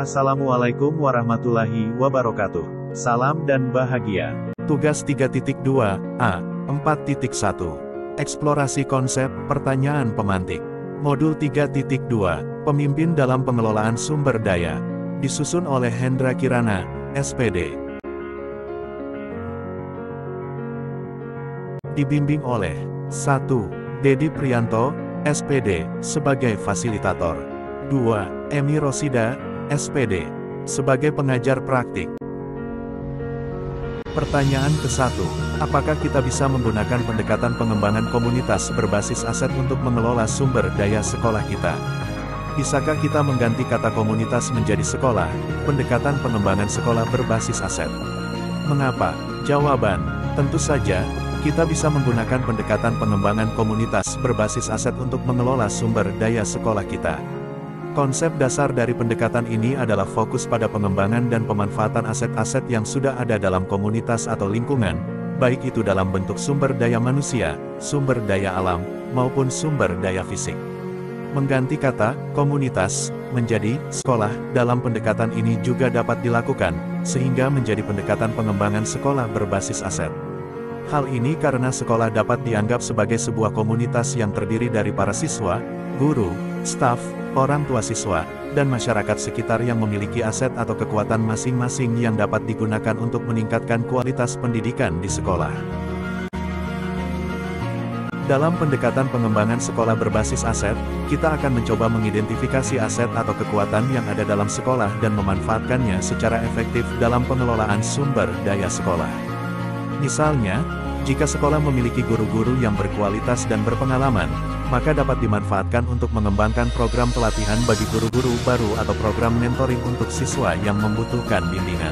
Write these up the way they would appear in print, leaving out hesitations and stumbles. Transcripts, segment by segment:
Assalamualaikum warahmatullahi wabarakatuh. Salam dan bahagia. Tugas 3.2a 4.1 Eksplorasi konsep pertanyaan pemantik. Modul 3.2 Pemimpin dalam pengelolaan sumber daya. Disusun oleh Hendra Kirana, SPD. Dibimbing oleh 1. Dedi Priyanto, SPD, sebagai fasilitator. 2. Emi Rosida, SPD, sebagai pengajar praktik. Pertanyaan ke-1. Apakah kita bisa menggunakan pendekatan pengembangan komunitas berbasis aset untuk mengelola sumber daya sekolah kita? Bisakah kita mengganti kata komunitas menjadi sekolah, pendekatan pengembangan sekolah berbasis aset? Mengapa? Jawaban, tentu saja, kita bisa menggunakan pendekatan pengembangan komunitas berbasis aset untuk mengelola sumber daya sekolah kita. Konsep dasar dari pendekatan ini adalah fokus pada pengembangan dan pemanfaatan aset-aset yang sudah ada dalam komunitas atau lingkungan, baik itu dalam bentuk sumber daya manusia, sumber daya alam, maupun sumber daya fisik. Mengganti kata komunitas menjadi sekolah dalam pendekatan ini juga dapat dilakukan, sehingga menjadi pendekatan pengembangan sekolah berbasis aset. Hal ini karena sekolah dapat dianggap sebagai sebuah komunitas yang terdiri dari para siswa, guru, staf, orang tua siswa, dan masyarakat sekitar yang memiliki aset atau kekuatan masing-masing yang dapat digunakan untuk meningkatkan kualitas pendidikan di sekolah. Dalam pendekatan pengembangan sekolah berbasis aset, kita akan mencoba mengidentifikasi aset atau kekuatan yang ada dalam sekolah dan memanfaatkannya secara efektif dalam pengelolaan sumber daya sekolah. Misalnya, jika sekolah memiliki guru-guru yang berkualitas dan berpengalaman, maka dapat dimanfaatkan untuk mengembangkan program pelatihan bagi guru-guru baru atau program mentoring untuk siswa yang membutuhkan bimbingan.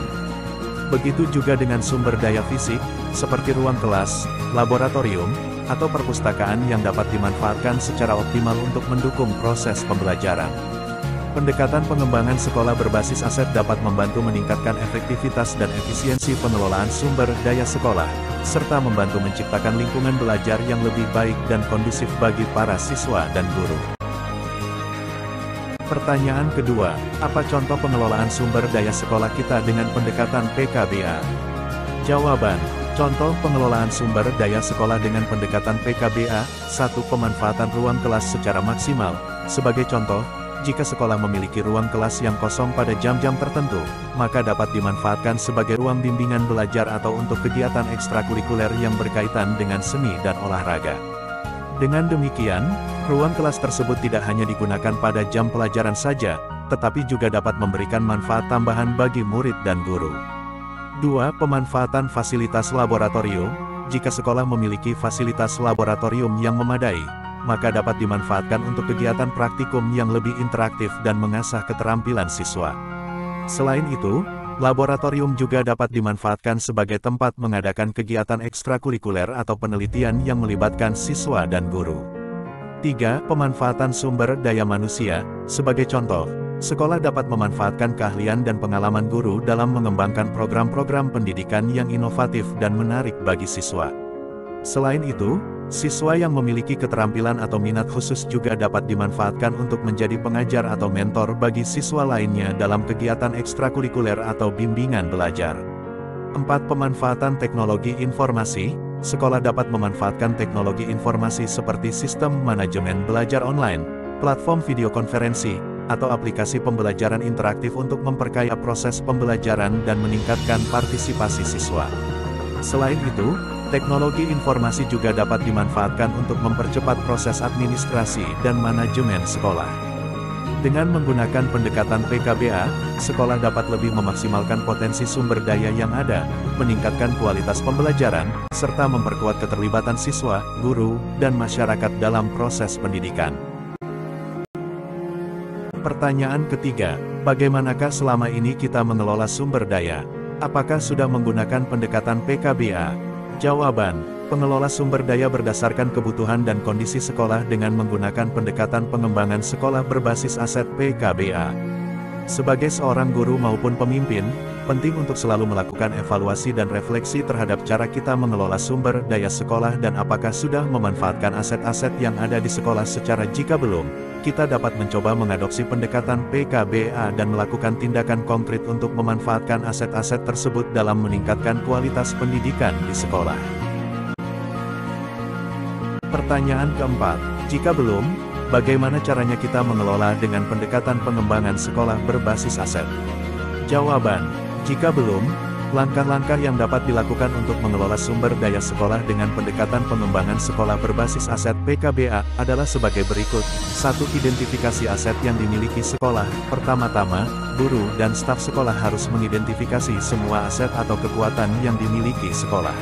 Begitu juga dengan sumber daya fisik, seperti ruang kelas, laboratorium, atau perpustakaan yang dapat dimanfaatkan secara optimal untuk mendukung proses pembelajaran. Pendekatan pengembangan sekolah berbasis aset dapat membantu meningkatkan efektivitas dan efisiensi pengelolaan sumber daya sekolah, serta membantu menciptakan lingkungan belajar yang lebih baik dan kondusif bagi para siswa dan guru. Pertanyaan kedua, apa contoh pengelolaan sumber daya sekolah kita dengan pendekatan PKBA? Jawaban, contoh pengelolaan sumber daya sekolah dengan pendekatan PKBA, 1. Pemanfaatan ruang kelas secara maksimal. Sebagai contoh, jika sekolah memiliki ruang kelas yang kosong pada jam-jam tertentu, maka dapat dimanfaatkan sebagai ruang bimbingan belajar atau untuk kegiatan ekstrakurikuler yang berkaitan dengan seni dan olahraga. Dengan demikian, ruang kelas tersebut tidak hanya digunakan pada jam pelajaran saja, tetapi juga dapat memberikan manfaat tambahan bagi murid dan guru. 2. Pemanfaatan fasilitas laboratorium. Jika sekolah memiliki fasilitas laboratorium yang memadai, maka dapat dimanfaatkan untuk kegiatan praktikum yang lebih interaktif dan mengasah keterampilan siswa. Selain itu, laboratorium juga dapat dimanfaatkan sebagai tempat mengadakan kegiatan ekstrakurikuler atau penelitian yang melibatkan siswa dan guru. 3. Pemanfaatan sumber daya manusia. Sebagai contoh, sekolah dapat memanfaatkan keahlian dan pengalaman guru dalam mengembangkan program-program pendidikan yang inovatif dan menarik bagi siswa. Selain itu, siswa yang memiliki keterampilan atau minat khusus juga dapat dimanfaatkan untuk menjadi pengajar atau mentor bagi siswa lainnya dalam kegiatan ekstrakurikuler atau bimbingan belajar. 4. Pemanfaatan teknologi informasi. Sekolah dapat memanfaatkan teknologi informasi seperti sistem manajemen belajar online, platform video konferensi, atau aplikasi pembelajaran interaktif untuk memperkaya proses pembelajaran dan meningkatkan partisipasi siswa. Selain itu, teknologi informasi juga dapat dimanfaatkan untuk mempercepat proses administrasi dan manajemen sekolah. Dengan menggunakan pendekatan PKBA, sekolah dapat lebih memaksimalkan potensi sumber daya yang ada, meningkatkan kualitas pembelajaran, serta memperkuat keterlibatan siswa, guru, dan masyarakat dalam proses pendidikan. Pertanyaan ketiga, bagaimanakah selama ini kita mengelola sumber daya? Apakah sudah menggunakan pendekatan PKBA? Jawaban, pengelola sumber daya berdasarkan kebutuhan dan kondisi sekolah dengan menggunakan pendekatan pengembangan sekolah berbasis aset PKBA. Sebagai seorang guru maupun pemimpin, penting untuk selalu melakukan evaluasi dan refleksi terhadap cara kita mengelola sumber daya sekolah dan apakah sudah memanfaatkan aset-aset yang ada di sekolah secara jika belum, kita dapat mencoba mengadopsi pendekatan PKBA dan melakukan tindakan konkret untuk memanfaatkan aset-aset tersebut dalam meningkatkan kualitas pendidikan di sekolah. Pertanyaan keempat, jika belum, bagaimana caranya kita mengelola dengan pendekatan pengembangan sekolah berbasis aset? Jawaban, jika belum, langkah-langkah yang dapat dilakukan untuk mengelola sumber daya sekolah dengan pendekatan pengembangan sekolah berbasis aset PKBA adalah sebagai berikut. 1. Identifikasi aset yang dimiliki sekolah. Pertama-tama, guru dan staf sekolah harus mengidentifikasi semua aset atau kekuatan yang dimiliki sekolah.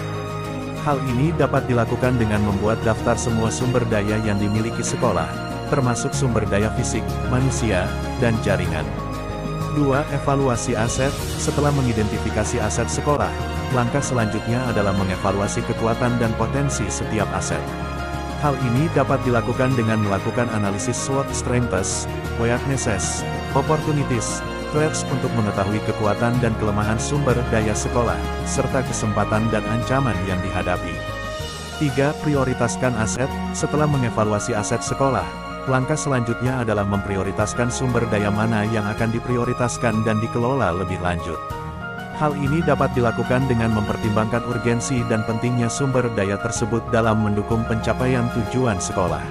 Hal ini dapat dilakukan dengan membuat daftar semua sumber daya yang dimiliki sekolah, termasuk sumber daya fisik, manusia, dan jaringan. 2. Evaluasi aset. Setelah mengidentifikasi aset sekolah, langkah selanjutnya adalah mengevaluasi kekuatan dan potensi setiap aset. Hal ini dapat dilakukan dengan melakukan analisis SWOT, strengths, weaknesses, opportunities, threats untuk mengetahui kekuatan dan kelemahan sumber daya sekolah, serta kesempatan dan ancaman yang dihadapi. 3. Prioritaskan aset. Setelah mengevaluasi aset sekolah, langkah selanjutnya adalah memprioritaskan sumber daya mana yang akan diprioritaskan dan dikelola lebih lanjut. Hal ini dapat dilakukan dengan mempertimbangkan urgensi dan pentingnya sumber daya tersebut dalam mendukung pencapaian tujuan sekolah.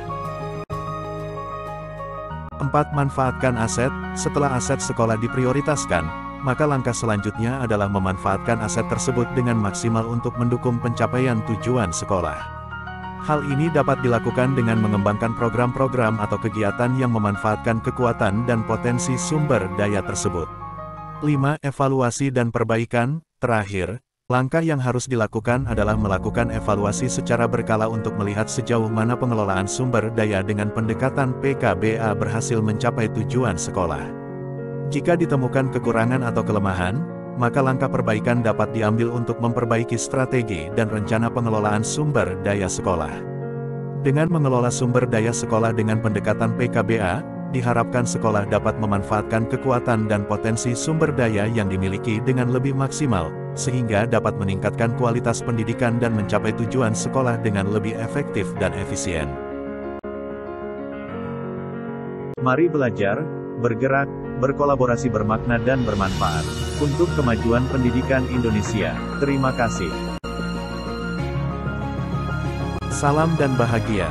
4. Manfaatkan aset. Setelah aset sekolah diprioritaskan, maka langkah selanjutnya adalah memanfaatkan aset tersebut dengan maksimal untuk mendukung pencapaian tujuan sekolah. Hal ini dapat dilakukan dengan mengembangkan program-program atau kegiatan yang memanfaatkan kekuatan dan potensi sumber daya tersebut. 5. Evaluasi dan perbaikan. Terakhir, langkah yang harus dilakukan adalah melakukan evaluasi secara berkala untuk melihat sejauh mana pengelolaan sumber daya dengan pendekatan PKBA berhasil mencapai tujuan sekolah. Jika ditemukan kekurangan atau kelemahan, maka langkah perbaikan dapat diambil untuk memperbaiki strategi dan rencana pengelolaan sumber daya sekolah. Dengan mengelola sumber daya sekolah dengan pendekatan PKBA, diharapkan sekolah dapat memanfaatkan kekuatan dan potensi sumber daya yang dimiliki dengan lebih maksimal, sehingga dapat meningkatkan kualitas pendidikan dan mencapai tujuan sekolah dengan lebih efektif dan efisien. Mari belajar, bergerak, berkolaborasi bermakna dan bermanfaat untuk kemajuan pendidikan Indonesia. Terima kasih. Salam dan bahagia.